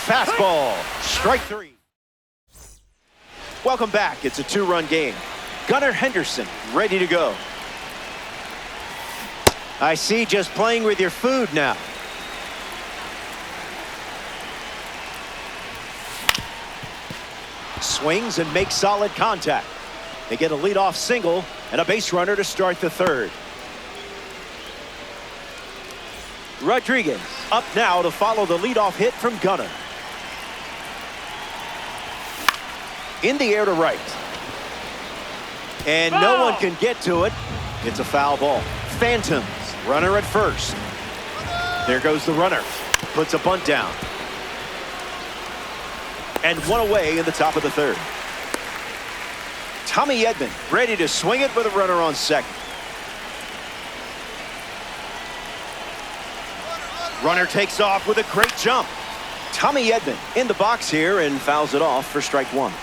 Fastball, strike three. Welcome back. It's a two-run game. Gunnar Henderson ready to go. I see, just playing with your food now. Swings and makes solid contact. They get a leadoff single and a base runner to start the third. Rodriguez up now to follow the leadoff hit from Gunnar. In the air to right. And no one can get to it. It's a foul ball. Phantoms, runner at first. There goes the runner. Puts a bunt down. And one away in the top of the third. Tommy Edman ready to swing it with a runner on second. Runner takes off with a great jump. Tommy Edman in the box here and fouls it off for strike one.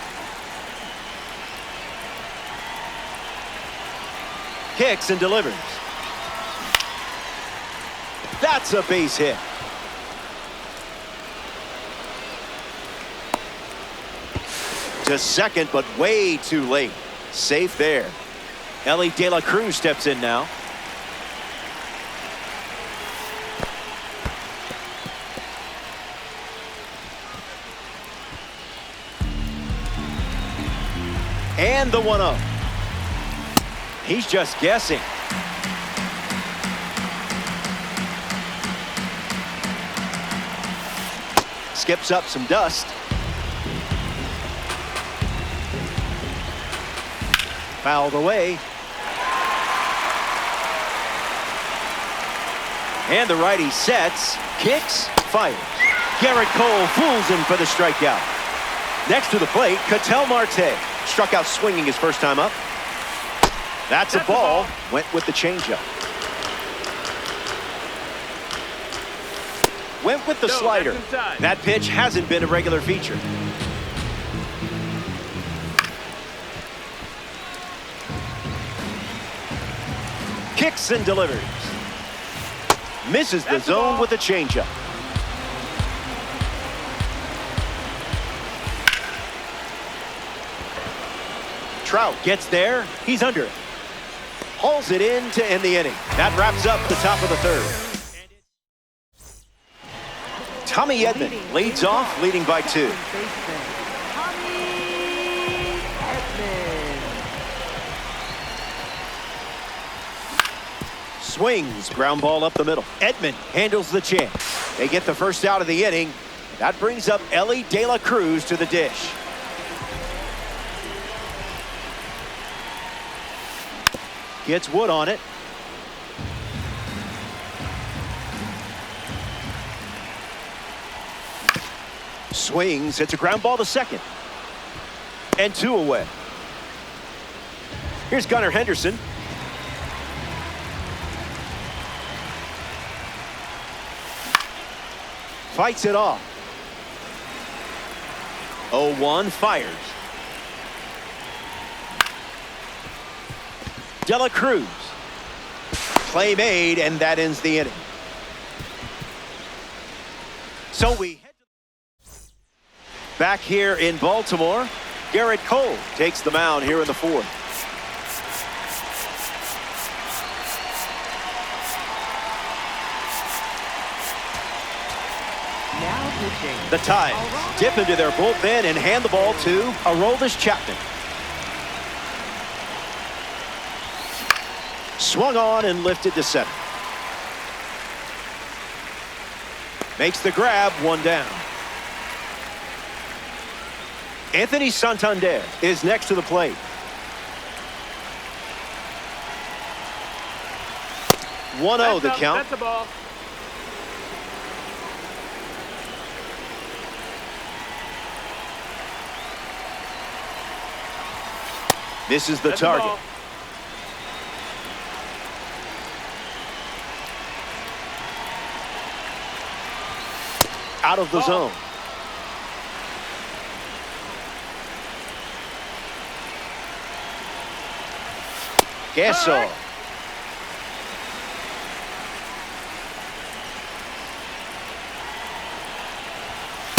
Kicks and delivers. That's a base hit. To second, but way too late. Safe there. Ellie De La Cruz steps in now. And the 1-0. He's just guessing. Skips up some dust. Fouled away. And the righty sets, kicks, fires. Garrett Cole fools him for the strikeout. Next to the plate, Ketel Marte. Struck out swinging his first time up. That's a ball. Went with the changeup. Went with the slider. That pitch hasn't been a regular feature. Kicks and delivers. Misses the zone with a changeup. Trout gets there. He's under it. Hauls it in to end the inning. That wraps up the top of the third. Tommy Edman leads off, leading by 2. Swings, ground ball up the middle. Edman handles the chance. They get the first out of the inning. That brings up Ellie De La Cruz to the dish. Gets Wood on it. Swings, it's a ground ball to second. And 2 away. Here's Gunnar Henderson. Fights it off. 0-1, fires. De La Cruz. Play made, and that ends the inning. So we head back here in Baltimore. Garrett Cole takes the mound here in the 4th. The Tigers dip into their bullpen and hand the ball to Aroldis Chapman. Swung on and lifted to center. Makes the grab, 1 down. Anthony Santander is next to the plate. 1-0 the count. That's the ball. This is the target. Out of the zone. Gasol.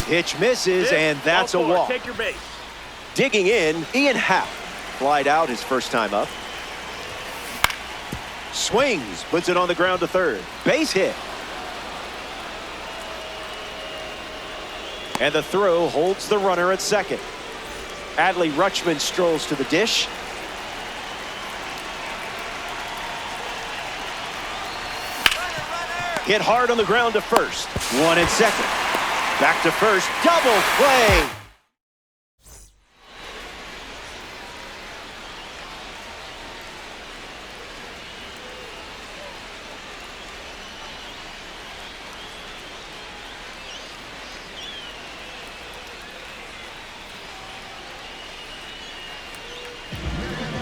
Pitch misses, and that's a walk. Take your base. Digging in, Ian Happ. Flied out his first time up. Swings, puts it on the ground to third. Base hit. And the throw holds the runner at second. Adley Rutschman strolls to the dish. Hit hard on the ground to first. One at second. Back to first. Double play.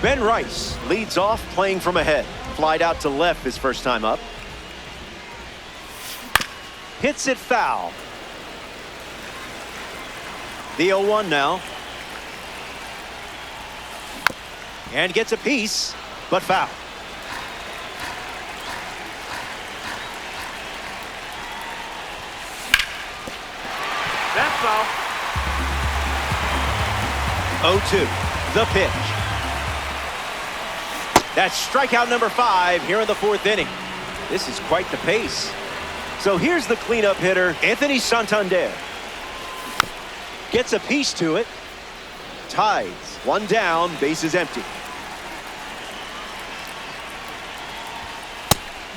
Ben Rice leads off playing from ahead. Flied out to left his first time up. Hits it foul. The 0-1 now. And gets a piece, but foul. That's foul. 0-2, the pitch. That's strikeout number 5 here in the 4th inning. This is quite the pace. So here's the cleanup hitter, Anthony Santander. Gets a piece to it. Ties. One down, base is empty.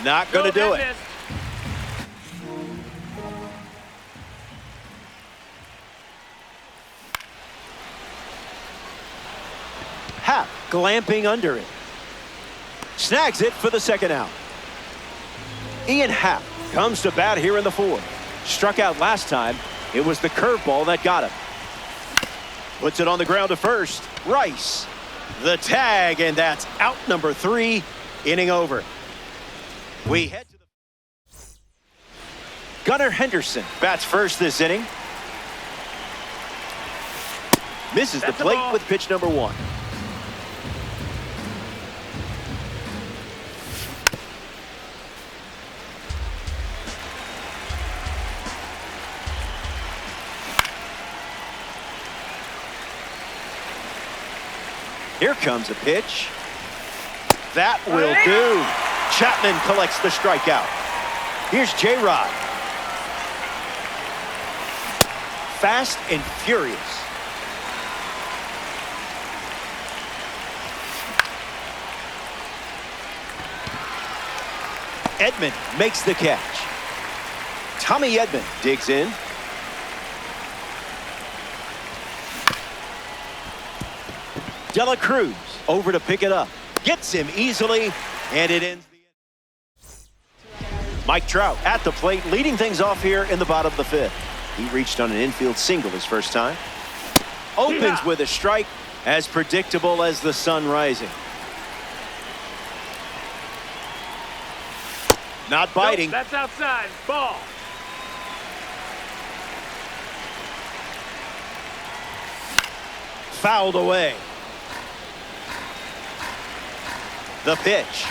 Not going to do it. Happ glamping under it. Snags it for the second out. Ian Happ comes to bat here in the 4th. Struck out last time. It was the curveball that got him. Puts it on the ground to first. Rice. The tag, and that's out number 3. Inning over. We head to the... Gunnar Henderson bats first this inning. Misses the plate with pitch number 1. Here comes a pitch. That will do. Chapman collects the strikeout. Here's J-Rod. Fast and furious. Edman makes the catch. Tommy Edman digs in. Dela Cruz over to pick it up. Gets him easily, and it ends the inning. Mike Trout at the plate, leading things off here in the bottom of the 5th. He reached on an infield single his first time. Opens with a strike, as predictable as the sun rising. Not biting. Nope, that's outside. Ball. Fouled away. The pitch.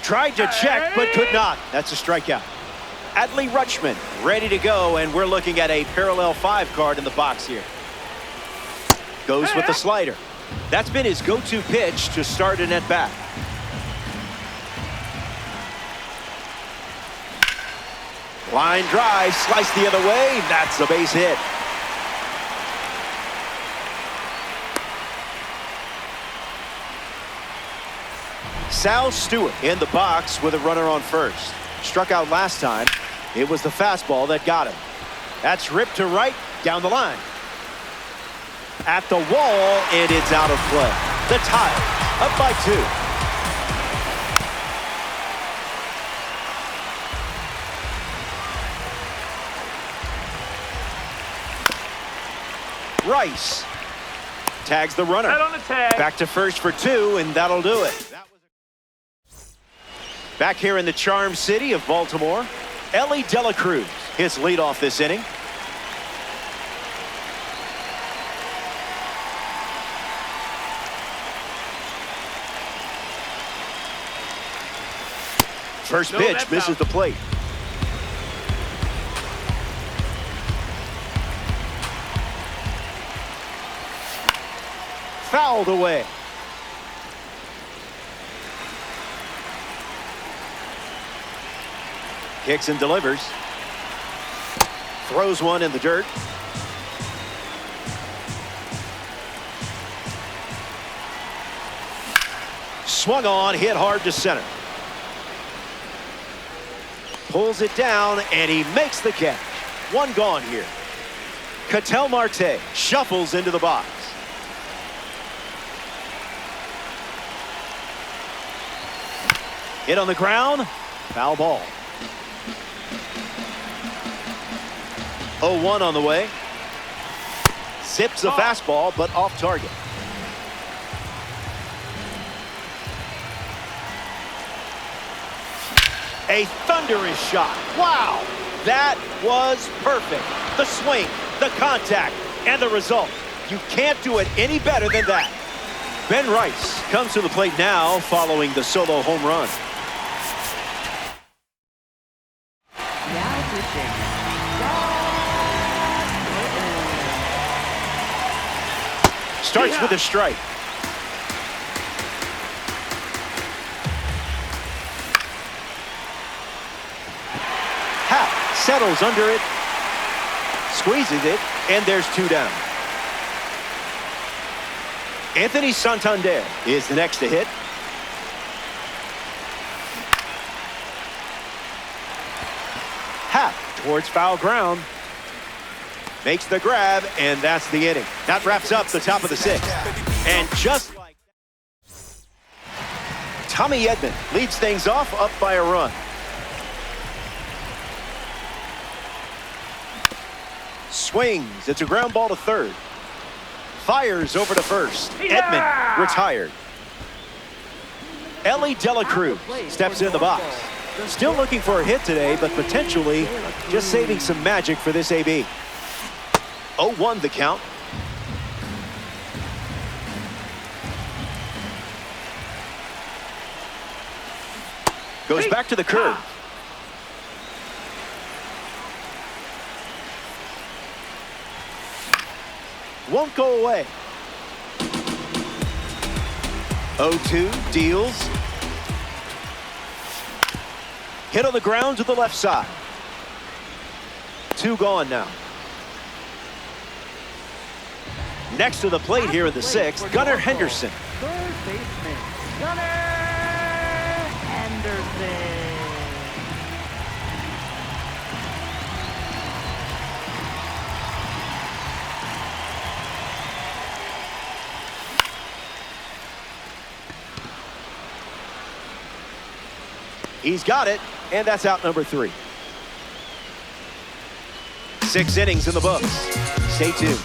Tried to check, but could not. That's a strikeout. Adley Rutschman ready to go, and we're looking at a parallel 5 card in the box here. Goes with the slider. That's been his go-to pitch to start an at-bat. Line drive, sliced the other way. That's a base hit. Sal Stewart in the box with a runner on first. Struck out last time. It was the fastball that got him. That's ripped to right, down the line. At the wall, and it's out of play. The Tide up by 2. Rice tags the runner. Right on the tag. Back to first for 2, and that'll do it. Back here in the Charm City of Baltimore, Ellie Dela Cruz hits leadoff this inning. First pitch misses the plate. fouled away. Kicks and delivers. Throws one in the dirt. Swung on, hit hard to center. Pulls it down, and he makes the catch. One gone here. Ketel Marte shuffles into the box. Hit on the ground. Foul ball. 0-1 on the way. Zips a fastball, but off target. A thunderous shot. Wow, that was perfect. The swing, the contact, and the result. You can't do it any better than that. Ben Rice comes to the plate now following the solo home run. Starts with a strike. Happ settles under it, squeezes it, and there's two down. Anthony Santander is the next to hit. Happ towards foul ground. Makes the grab, and that's the inning. That wraps up the top of the sixth. And just like Tommy Edman leads things off, up by a run. Swings. It's a ground ball to third. Fires over to first. Edman retired. Ellie Dela Cruz steps in the box. Still looking for a hit today, but potentially just saving some magic for this AB. 0-1 the count. Goes back to the curve. Won't go away. 0-2 deals. Hit on the ground to the left side. Two gone now. Next to the plate here in the sixth, Gunnar Henderson. Third baseman, Gunnar Henderson. He's got it, and that's out number 3. 6 innings in the books. Stay tuned.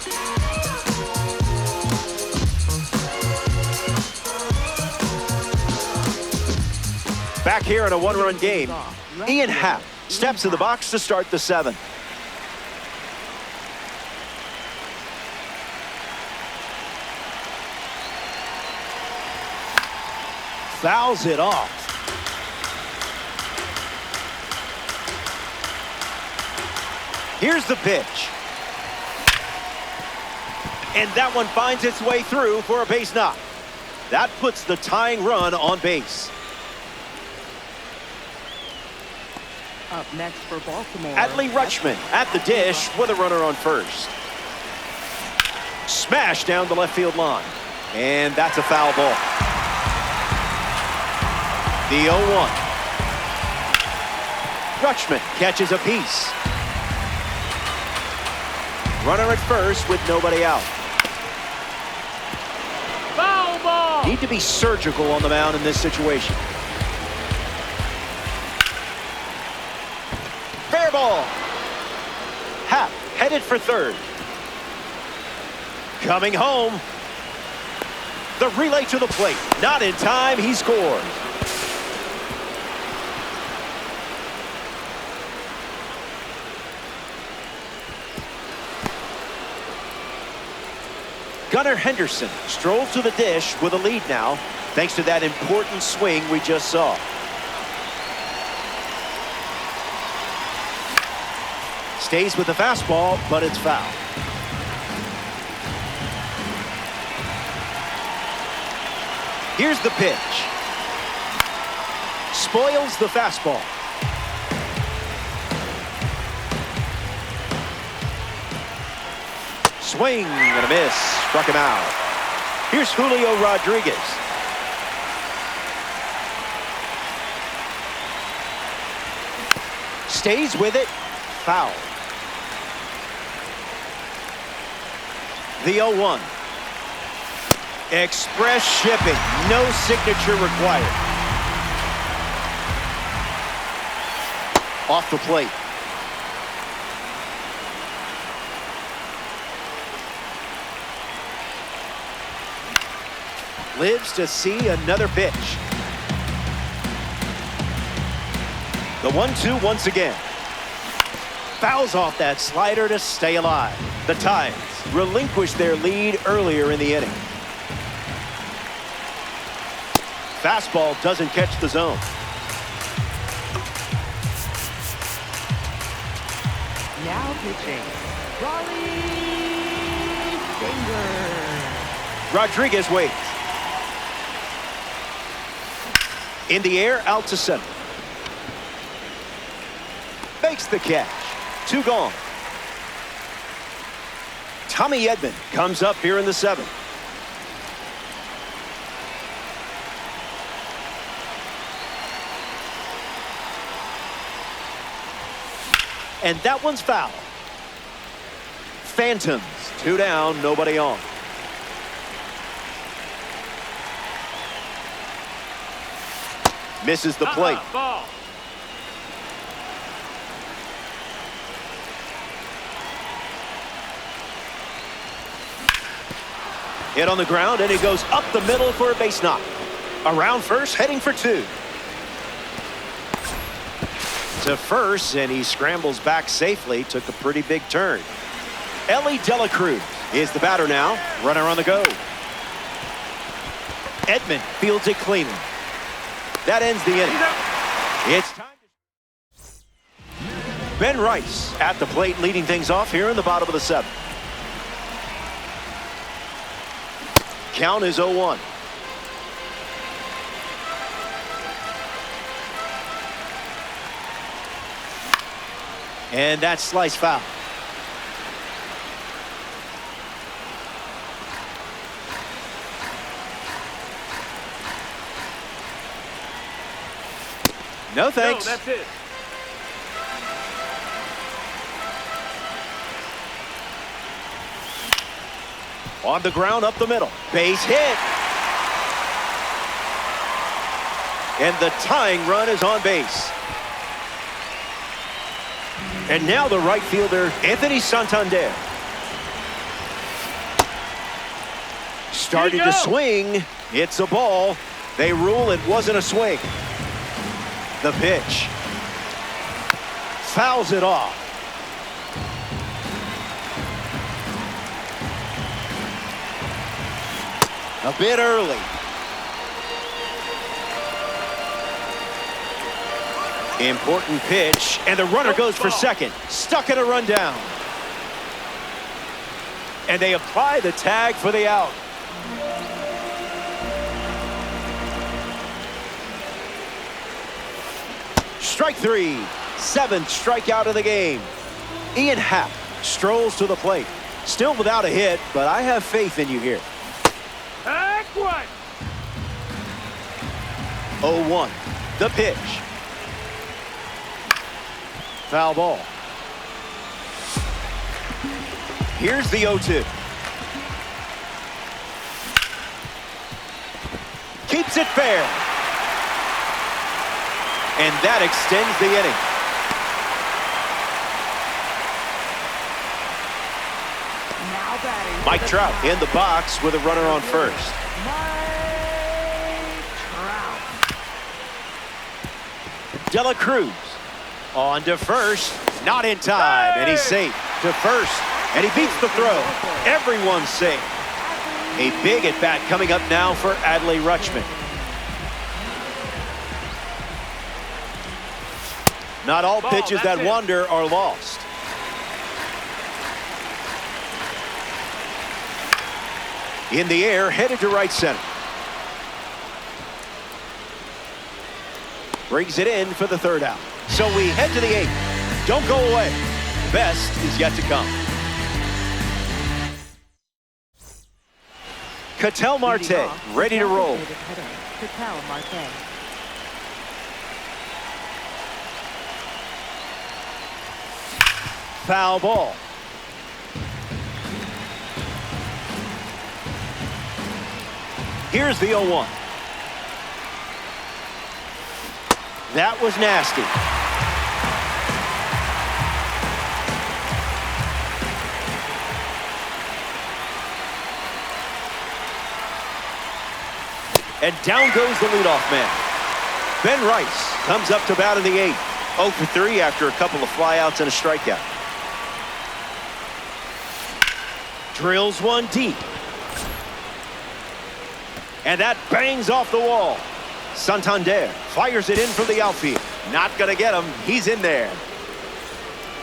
Back here in a one-run game, Ian Happ steps in the box to start the 7th. Fouls it off. Here's the pitch. And that one finds its way through for a base knock. That puts the tying run on base. Up next for Baltimore, Adley Rutschman at the dish with a runner on first. Smash down the left field line. And that's a foul ball. The 0-1. Rutschman catches a piece. Runner at first with nobody out. Foul ball! Need to be surgical on the mound in this situation. Fair ball. Happ headed for third. Coming home. The relay to the plate. Not in time. He scores. Gunnar Henderson strolls to the dish with a lead now, thanks to that important swing we just saw. Stays with the fastball, but it's foul. Here's the pitch. Spoils the fastball. Swing and a miss. Struck him out. Here's Julio Rodriguez. Stays with it. Foul. The 0-1. Express shipping. No signature required. Off the plate. Lives to see another pitch. The 1-2 once again. Fouls off that slider to stay alive. The Tides relinquish their lead earlier in the inning. Fastball doesn't catch the zone. Now pitching. Raleigh Finger. Rodriguez waits. In the air, out to center. Makes the catch. 2 gone. Tommy Edman comes up here in the 7th. And that one's foul. Phantoms, 2 down, nobody on. Misses the plate. Ball. Hit on the ground, and he goes up the middle for a base knock. Around first, heading for 2. To first, and he scrambles back safely. Took a pretty big turn. Ellie De La Cruz is the batter now. Runner on the go. Edman fields it cleanly. That ends the inning. It's time to... Ben Rice at the plate, leading things off here in the bottom of the 7th. Count is 0-1. And that's slice foul. No thanks. No, that's it. On the ground, up the middle. Base hit. And the tying run is on base. And now the right fielder, Anthony Santander. Started to swing. It's a ball. They rule it wasn't a swing. The pitch. Fouls it off. A bit early. Important pitch, and the runner goes for second. Stuck in a rundown. And they apply the tag for the out. Strike 3. 7th strikeout of the game. Ian Happ strolls to the plate. Still without a hit, but I have faith in you here. Heck what? 0-1. The pitch. Foul ball. Here's the 0-2. Keeps it fair. And that extends the inning. Now batting. Mike Trout in the box with a runner on first. Mike Trout. De La Cruz on to first. Not in time, and he's safe. To first, and he beats the throw. Everyone's safe. A big at-bat coming up now for Adley Rutschman. Not all pitches that wander are lost. In the air, headed to right center. Brings it in for the third out. So we head to the 8th. Don't go away. Best is yet to come. Ketel Marte ready to roll. Ketel Marte. Foul ball. Here's the 0-1. That was nasty. And down goes the leadoff man. Ben Rice comes up to bat in the 8th. 0 for 3 after a couple of flyouts and a strikeout. Drills one deep. And that bangs off the wall. Santander fires it in from the outfield. Not going to get him. He's in there.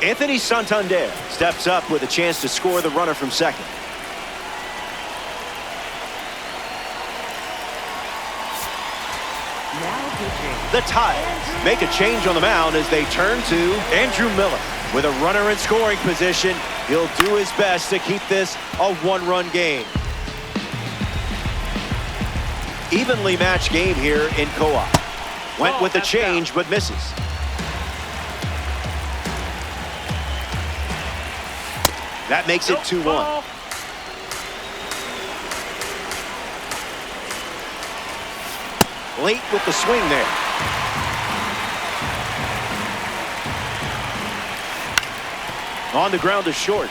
Anthony Santander steps up with a chance to score the runner from second. The Tigers make a change on the mound as they turn to Andrew Miller. With a runner in scoring position, he'll do his best to keep this a one-run game. Evenly matched game here in co-op. Went with the change, but misses. That makes it 2-1. Late with the swing there. On the ground to short.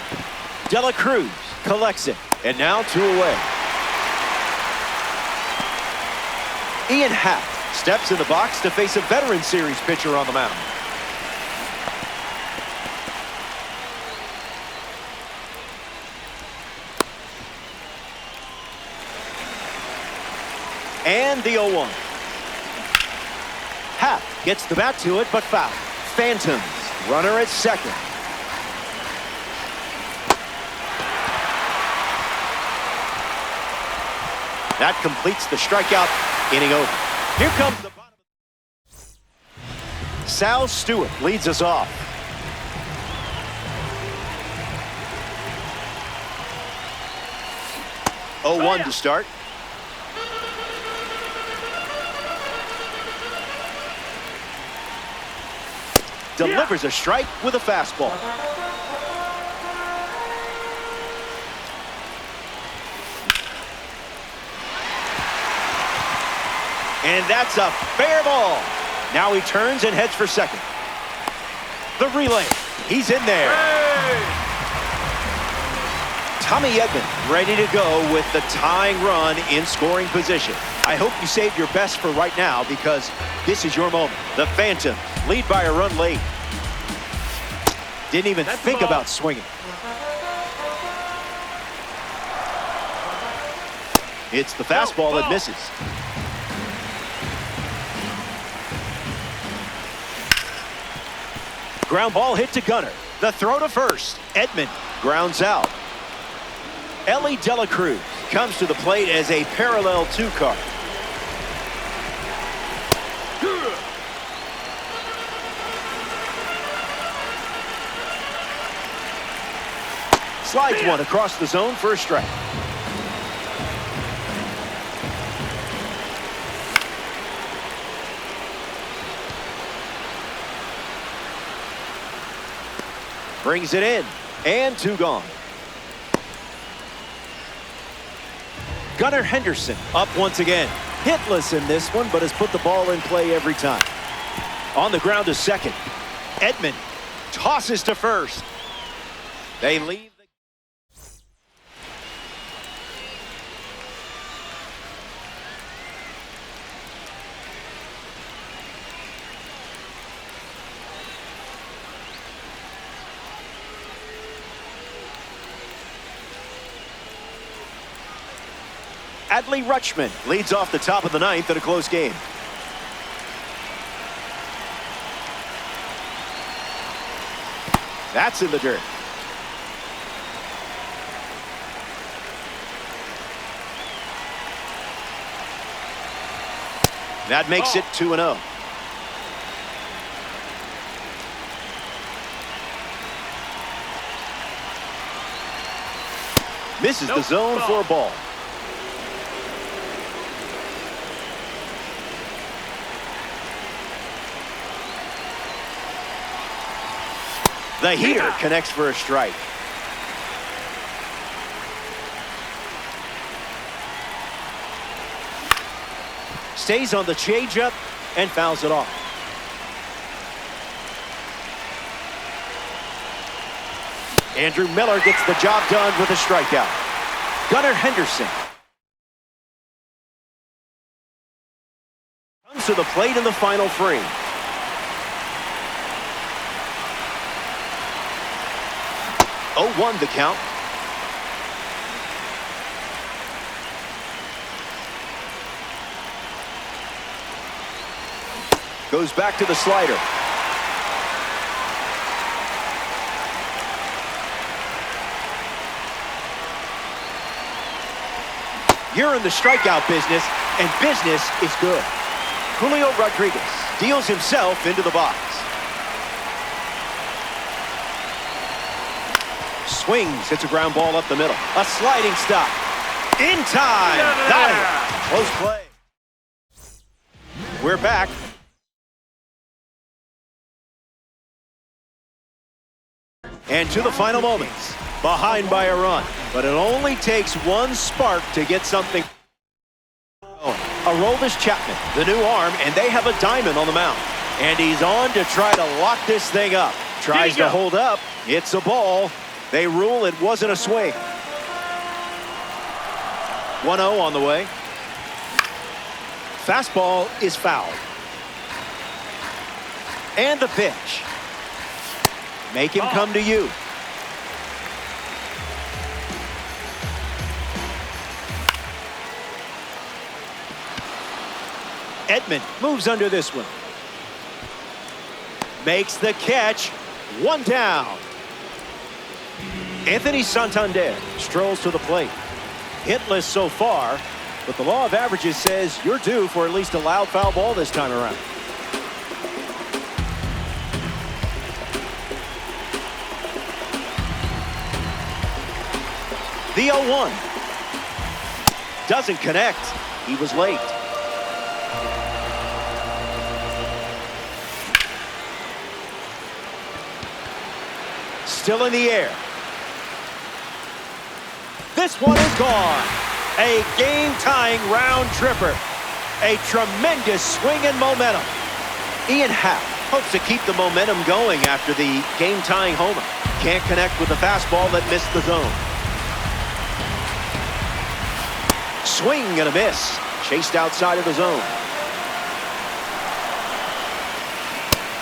De La Cruz collects it. And now 2 away. Ian Happ steps in the box to face a veteran series pitcher on the mound. And the 0-1. Happ gets the bat to it, but foul. Phantoms, runner at second. That completes the strikeout, inning over. Here comes the bottom. Sal Stewart leads us off. Oh, 0-1 to start. Delivers a strike with a fastball. And that's a fair ball. Now he turns and heads for second. The relay. He's in there. Tommy Edman ready to go with the tying run in scoring position. I hope you saved your best for right now because this is your moment. The Phantoms lead by a run late. Didn't even think about swinging. It's the fastball that misses. Ground ball hit to Gunnar. The throw to first. Edman grounds out. Ellie De La Cruz comes to the plate as a parallel 2 card. Slides one across the zone for a strike. Brings it in, and 2 gone. Gunnar Henderson up once again. Hitless in this one, but has put the ball in play every time. On the ground to second. Edman tosses to first. They leave. Adley Rutschman leads off the top of the 9th in a close game. That's in the dirt. That makes it 2-0. Misses the zone for a ball. The heater connects for a strike. Stays on the changeup and fouls it off. Andrew Miller gets the job done with a strikeout. Gunnar Henderson comes to the plate in the final frame. Oh, 0-1 the count. Goes back to the slider. You're in the strikeout business, and business is good. Julio Rodriguez deals himself into the box. Swings, hits a ground ball up the middle. A sliding stop. In time. Got it. Close play. We're back. And to the final moments. Behind by a run. But it only takes one spark to get something. Aroldis Chapman, the new arm, and they have a diamond on the mound. And he's on to try to lock this thing up. Tries to hold up. It's a ball. They rule it wasn't a swing. 1-0 on the way. Fastball is fouled. And the pitch. Make him come to you. Edman moves under this one. Makes the catch. One down. Anthony Santander strolls to the plate. Hitless so far, but the law of averages says you're due for at least a loud foul ball this time around. The 0-1. Doesn't connect. He was late. Still in the air. This one is gone. A game-tying round tripper. A tremendous swing and momentum. Ian Happ hopes to keep the momentum going after the game-tying homer. Can't connect with the fastball that missed the zone. Swing and a miss. Chased outside of the zone.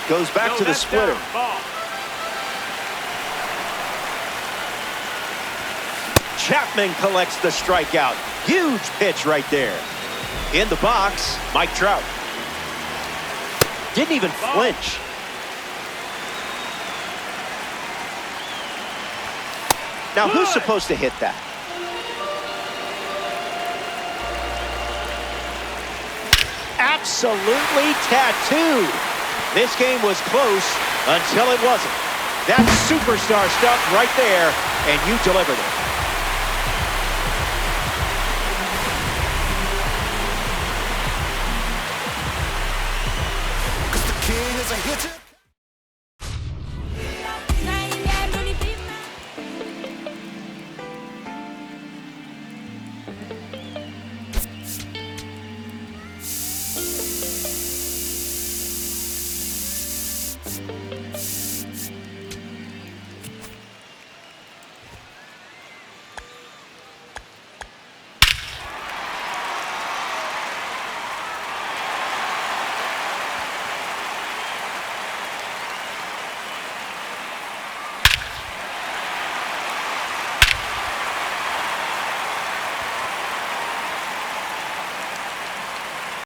Goes back to the splitter. Chapman collects the strikeout. Huge pitch right there. In the box, Mike Trout. Didn't even flinch. Now, who's supposed to hit that? Absolutely tattooed. This game was close until it wasn't. That's superstar stuff right there, and you delivered it. King is a hitter.